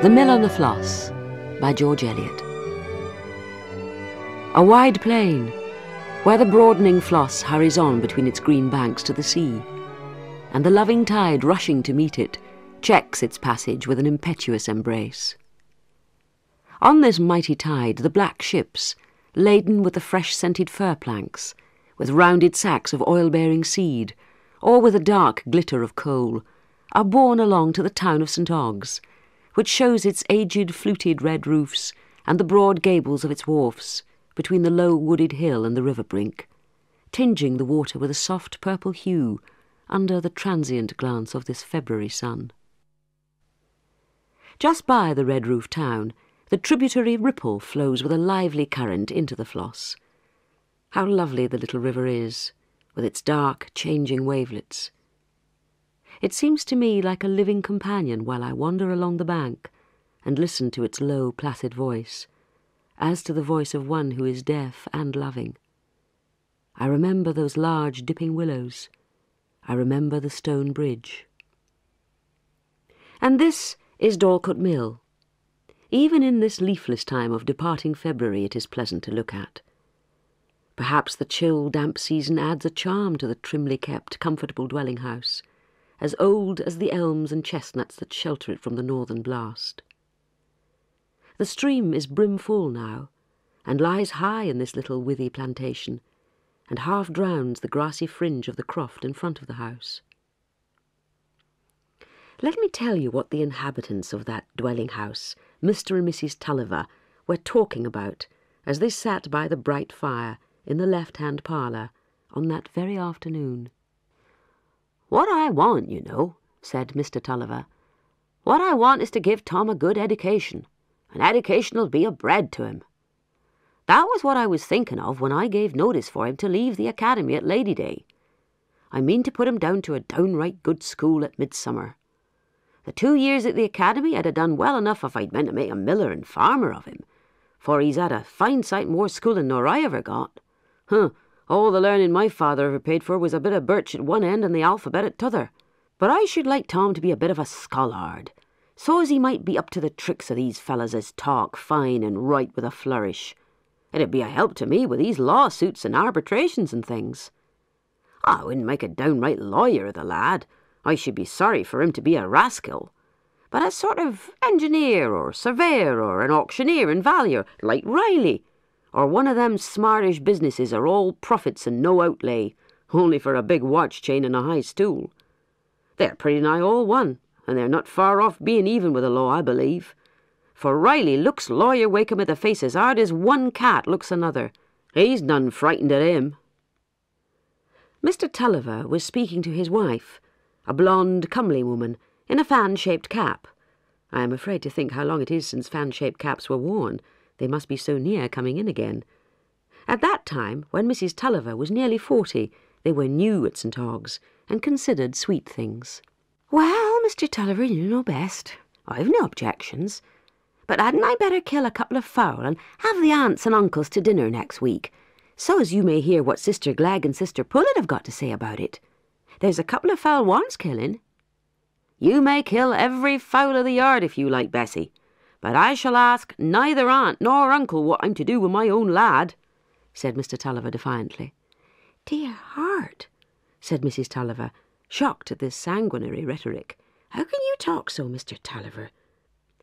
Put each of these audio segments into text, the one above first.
The Mill on the Floss by George Eliot. A wide plain, where the broadening Floss hurries on between its green banks to the sea, and the loving tide rushing to meet it checks its passage with an impetuous embrace. On this mighty tide the black ships, laden with the fresh-scented fir planks, with rounded sacks of oil-bearing seed, or with a dark glitter of coal, are borne along to the town of St. Ogg's, which shows its aged, fluted red roofs and the broad gables of its wharfs between the low wooded hill and the river brink, tinging the water with a soft purple hue under the transient glance of this February sun. Just by the red-roofed town, the tributary Ripple flows with a lively current into the Floss. How lovely the little river is, with its dark, changing wavelets. It seems to me like a living companion while I wander along the bank and listen to its low, placid voice, as to the voice of one who is deaf and loving. I remember those large, dipping willows. I remember the stone bridge. And this is Dorlcote Mill. Even in this leafless time of departing February it is pleasant to look at. Perhaps the chill, damp season adds a charm to the trimly kept, comfortable dwelling-house, as old as the elms and chestnuts that shelter it from the northern blast. The stream is brim-full now, and lies high in this little withy plantation, and half drowns the grassy fringe of the croft in front of the house. Let me tell you what the inhabitants of that dwelling-house, Mr. and Mrs. Tulliver, were talking about as they sat by the bright fire in the left-hand parlour on that very afternoon. "What I want, you know," said Mr. Tulliver, "what I want is to give Tom a good education, and education'll be a bread to him. That was what I was thinking of when I gave notice for him to leave the academy at Lady Day. I mean to put him down to a downright good school at midsummer. The 2 years at the academy I'd have done well enough if I'd meant to make a miller and farmer of him, for he's had a fine sight more schooling nor I ever got. All the learning my father ever paid for was a bit of birch at one end and the alphabet at t'other. But I should like Tom to be a bit of a scholard, so as he might be up to the tricks of these fellas as talk fine and write with a flourish. It'd be a help to me with these lawsuits and arbitrations and things. I wouldn't make a downright lawyer of the lad. I should be sorry for him to be a rascal. But a sort of engineer or surveyor or an auctioneer and valuer, like Riley, or one of them smartish businesses are all profits and no outlay, only for a big watch chain and a high stool. They're pretty nigh all one, and they're not far off being even with the law, I believe. For Riley looks Lawyer Wakeham at the face as hard as one cat looks another. He's none frightened at him." Mr. Tulliver was speaking to his wife, a blonde, comely woman, in a fan-shaped cap. I am afraid to think how long it is since fan-shaped caps were worn. They must be so near coming in again. At that time, when Mrs. Tulliver was nearly 40, they were new at St. Ogg's, and considered sweet things. "Well, Mr. Tulliver, you know best. I've no objections. But hadn't I better kill a couple of fowl and have the aunts and uncles to dinner next week, so as you may hear what Sister Glegg and Sister Pullet have got to say about it? There's a couple of fowl wants killing." "You may kill every fowl of the yard if you like, Bessie, but I shall ask neither aunt nor uncle what I'm to do with my own lad," said Mr. Tulliver defiantly. "Dear heart," said Mrs. Tulliver, shocked at this sanguinary rhetoric. "How can you talk so, Mr. Tulliver?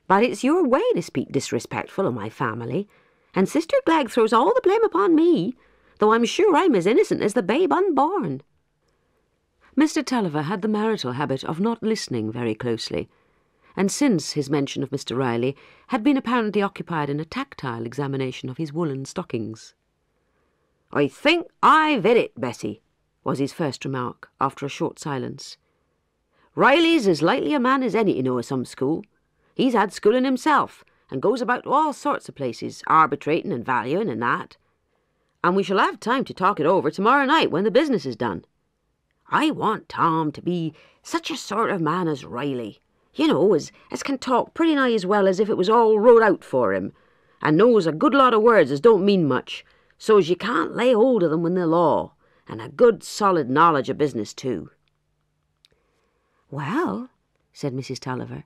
But it's your way to speak disrespectful of my family, and Sister Glegg throws all the blame upon me, though I'm sure I'm as innocent as the babe unborn." Mr. Tulliver had the marital habit of not listening very closely, and since his mention of Mr. Riley had been apparently occupied in a tactile examination of his woollen stockings. "I think I've hit it, Bessie," was his first remark, after a short silence. "Riley's as likely a man as any to know of some school. He's had schooling himself, and goes about to all sorts of places, arbitrating and valuing and that. And we shall have time to talk it over tomorrow night when the business is done. I want Tom to be such a sort of man as Riley, you know, as can talk pretty nigh as well as if it was all wrote out for him, and knows a good lot of words as don't mean much, so as you can't lay hold of them in the law, and a good solid knowledge of business too." "Well," said Mrs. Tulliver,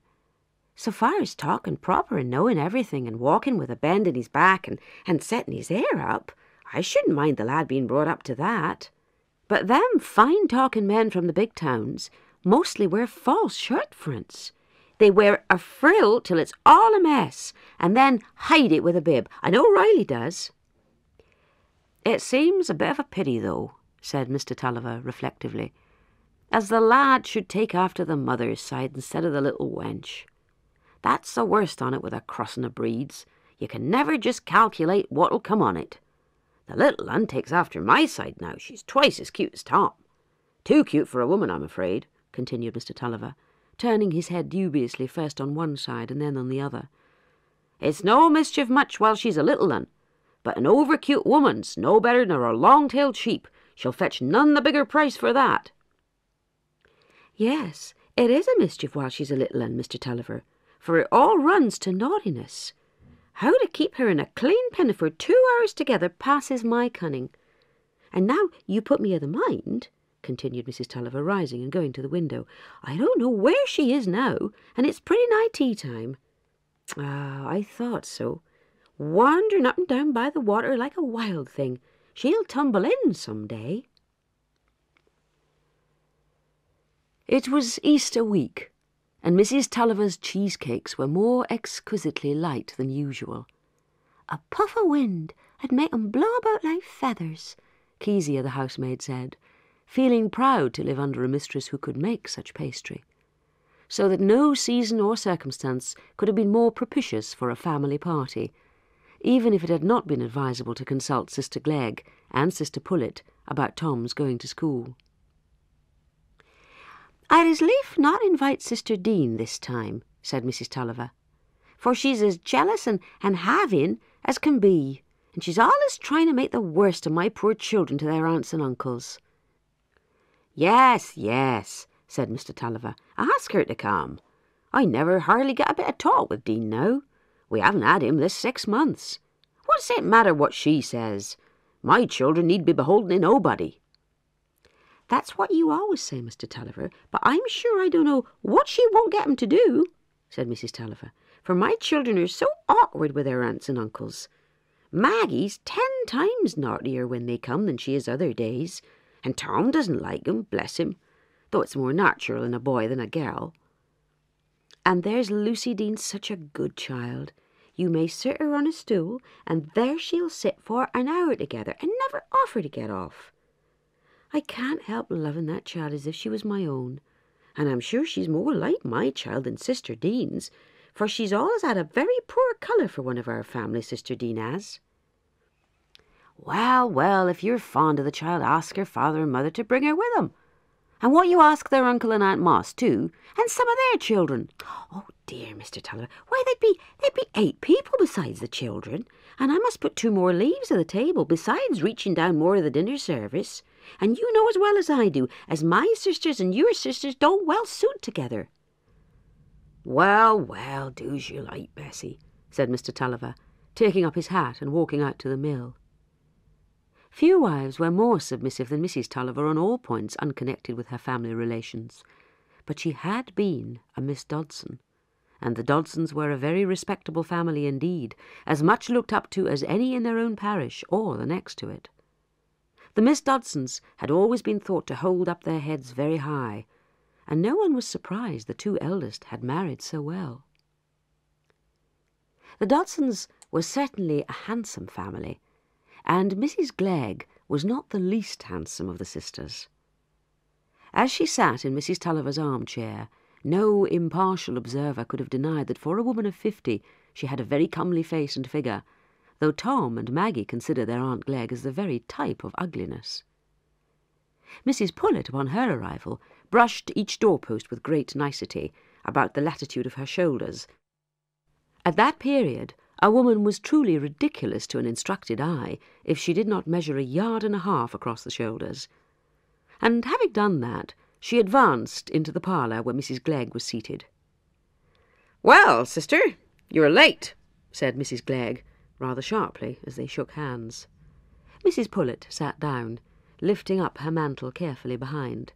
So far as talking proper and knowing everything and walking with a bend in his back and setting his hair up, I shouldn't mind the lad being brought up to that. But them fine-talking men from the big towns mostly wear false shirt fronts. They wear a frill till it's all a mess, and then hide it with a bib. I know Riley does. It seems a bit of a pity, though, said Mr. Tulliver reflectively, as the lad should take after the mother's side instead of the little wench. That's the worst on it with a crossing of breeds. You can never just calculate what'll come on it. The little un takes after my side now. She's twice as cute as Tom. Too cute for a woman, I'm afraid, continued Mr. Tulliver, turning his head dubiously first on one side and then on the other. It's no mischief much while she's a little un, but an over-cute woman's no better nor a long-tailed sheep. She'll fetch none the bigger price for that. Yes, it is a mischief while she's a little un, Mr. Tulliver, for it all runs to naughtiness. How to keep her in a clean pinafore 2 hours together passes my cunning. And now you put me of the mind, continued Mrs. Tulliver, rising and going to the window. I don't know where she is now, and it's pretty nigh tea time. Ah, I thought so. Wandering up and down by the water like a wild thing. She'll tumble in some day. It was Easter week, and Mrs. Tulliver's cheesecakes were more exquisitely light than usual. A puff of wind had made 'em blow about like feathers, Kezia the housemaid said, feeling proud to live under a mistress who could make such pastry, so that no season or circumstance could have been more propitious for a family party, even if it had not been advisable to consult Sister Glegg and Sister Pullet about Tom's going to school. "I'd as lief not invite Sister Dean this time," said Mrs. Tulliver, "for she's as jealous and having as can be, and she's allus trying to make the worst of my poor children to their aunts and uncles." "Yes, yes," said Mr. Tulliver. "Ask her to come. I never hardly get a bit of talk with Dean now. We haven't had him this 6 months. What's it matter what she says? My children need be beholden to nobody." "That's what you always say, Mr. Tulliver, but I'm sure I don't know what she won't get 'em to do," said Mrs. Tulliver, "for my children are so awkward with their aunts and uncles. Maggie's 10 times naughtier when they come than she is other days, and Tom doesn't like 'em, bless him, though it's more natural in a boy than a girl. And there's Lucy Dean, such a good child. You may sit her on a stool, and there she'll sit for an hour together, and never offer to get off. I can't help loving that child as if she was my own, and I'm sure she's more like my child than Sister Dean's, for she's always had a very poor colour for one of our family, Sister Dean has." "Well, well, if you're fond of the child, ask her father and mother to bring her with 'em. And won't you ask their uncle and Aunt Moss too, and some of their children?" "Oh dear, Mr. Tulliver, why they'd be 8 people besides the children, and I must put 2 more leaves of the table, besides reaching down more of the dinner service. And you know as well as I do, as my sisters and your sisters don't well suit together." "Well, well, do as you like, Bessie," said Mr. Tulliver, taking up his hat and walking out to the mill. Few wives were more submissive than Mrs. Tulliver on all points unconnected with her family relations, but she had been a Miss Dodson, and the Dodsons were a very respectable family indeed, as much looked up to as any in their own parish or the next to it. The Miss Dodsons had always been thought to hold up their heads very high, and no one was surprised the 2 eldest had married so well. The Dodsons were certainly a handsome family, and Mrs. Glegg was not the least handsome of the sisters. As she sat in Mrs. Tulliver's armchair, no impartial observer could have denied that for a woman of 50 she had a very comely face and figure, though Tom and Maggie considered their Aunt Glegg as the very type of ugliness. Mrs. Pullet, upon her arrival, brushed each doorpost with great nicety about the latitude of her shoulders. At that period, a woman was truly ridiculous to an instructed eye if she did not measure 1.5 yards across the shoulders. And having done that, she advanced into the parlour where Mrs. Glegg was seated. "Well, sister, you're late," said Mrs. Glegg, rather sharply, as they shook hands. Mrs. Pullet sat down, lifting up her mantle carefully behind.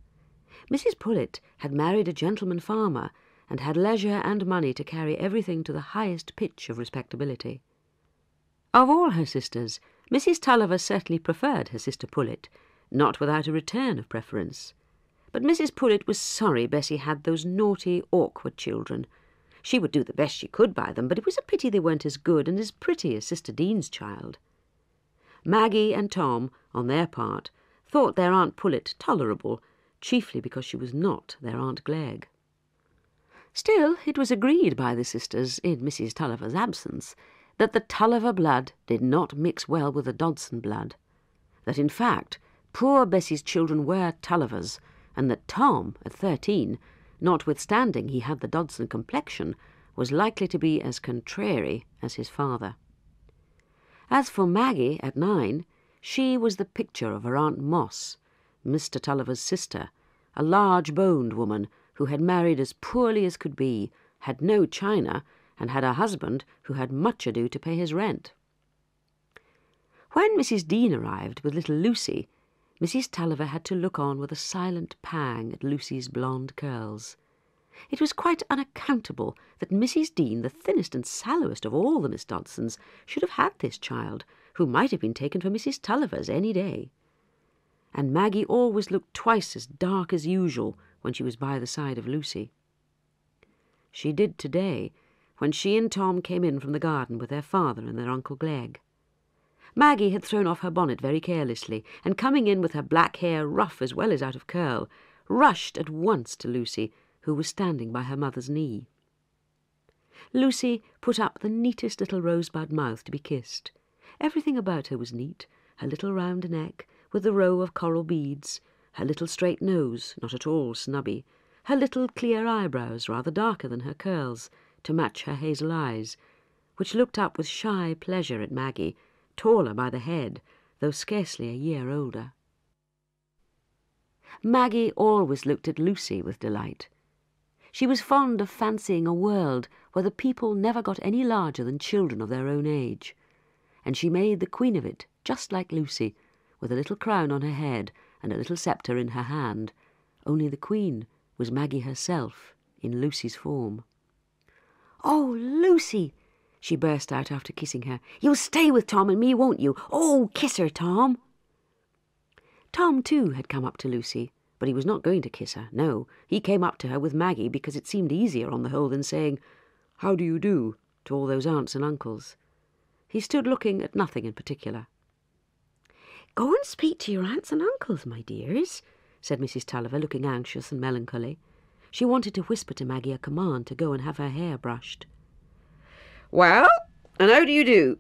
Mrs. Pullet had married a gentleman farmer, and had leisure and money to carry everything to the highest pitch of respectability. Of all her sisters, Mrs. Tulliver certainly preferred her sister Pullet, not without a return of preference. But Mrs. Pullet was sorry Bessie had those naughty, awkward children. She would do the best she could by them, but it was a pity they weren't as good and as pretty as Sister Dean's child. Maggie and Tom, on their part, thought their Aunt Pullet tolerable, chiefly because she was not their Aunt Glegg. Still, it was agreed by the sisters, in Mrs. Tulliver's absence, that the Tulliver blood did not mix well with the Dodson blood, that in fact poor Bessie's children were Tullivers, and that Tom, at 13, notwithstanding he had the Dodson complexion, was likely to be as contrary as his father. As for Maggie, at 9, she was the picture of her Aunt Moss, Mr. Tulliver's sister, a large-boned woman who had married as poorly as could be, had no china, and had a husband who had much ado to pay his rent. When Mrs. Dean arrived with little Lucy, Mrs. Tulliver had to look on with a silent pang at Lucy's blonde curls. It was quite unaccountable that Mrs. Dean, the thinnest and sallowest of all the Miss Dodsons, should have had this child, who might have been taken for Mrs. Tulliver's any day. And Maggie always looked twice as dark as usual when she was by the side of Lucy. She did today, when she and Tom came in from the garden with their father and their Uncle Glegg. Maggie had thrown off her bonnet very carelessly, and coming in with her black hair rough as well as out of curl, rushed at once to Lucy, who was standing by her mother's knee. Lucy put up the neatest little rosebud mouth to be kissed. Everything about her was neat, her little round neck, with the row of coral beads, her little straight nose, not at all snubby, her little clear eyebrows, rather darker than her curls, to match her hazel eyes, which looked up with shy pleasure at Maggie, taller by the head, though scarcely a year older. Maggie always looked at Lucy with delight. She was fond of fancying a world where the people never got any larger than children of their own age, and she made the queen of it, just like Lucy, with a little crown on her head and a little sceptre in her hand, only the queen was Maggie herself, in Lucy's form. "Oh, Lucy!" she burst out after kissing her. "You'll stay with Tom and me, won't you? Oh, kiss her, Tom!" Tom, too, had come up to Lucy, but he was not going to kiss her, no. He came up to her with Maggie because it seemed easier on the whole than saying, "How do you do?" to all those aunts and uncles. He stood looking at nothing in particular. "Go and speak to your aunts and uncles, my dears," said Mrs. Tulliver, looking anxious and melancholy. She wanted to whisper to Maggie a command to go and have her hair brushed. "Well, and how do you do?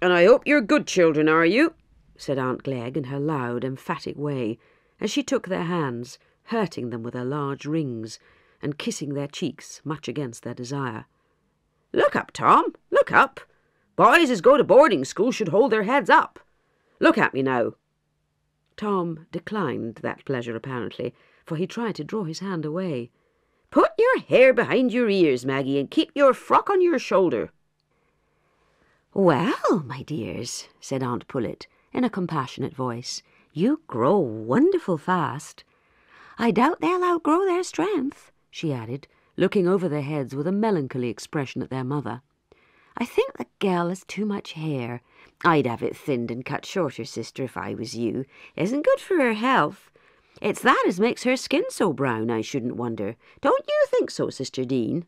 And I hope you're good children, are you?" said Aunt Glegg in her loud, emphatic way, as she took their hands, hurting them with her large rings, and kissing their cheeks much against their desire. "Look up, Tom, look up. Boys as go to boarding school should hold their heads up. Look at me now." Tom declined that pleasure apparently, for he tried to draw his hand away. "Put your hair behind your ears, Maggie, and keep your frock on your shoulder." "Well, my dears," said Aunt Pullet, in a compassionate voice, "you grow wonderful fast. I doubt they'll outgrow their strength," she added, looking over their heads with a melancholy expression at their mother. "I think the girl has too much hair. I'd have it thinned and cut shorter, sister, if I was you. Isn't good for her health. It's that as makes her skin so brown, I shouldn't wonder. Don't you think so, Sister Dean?"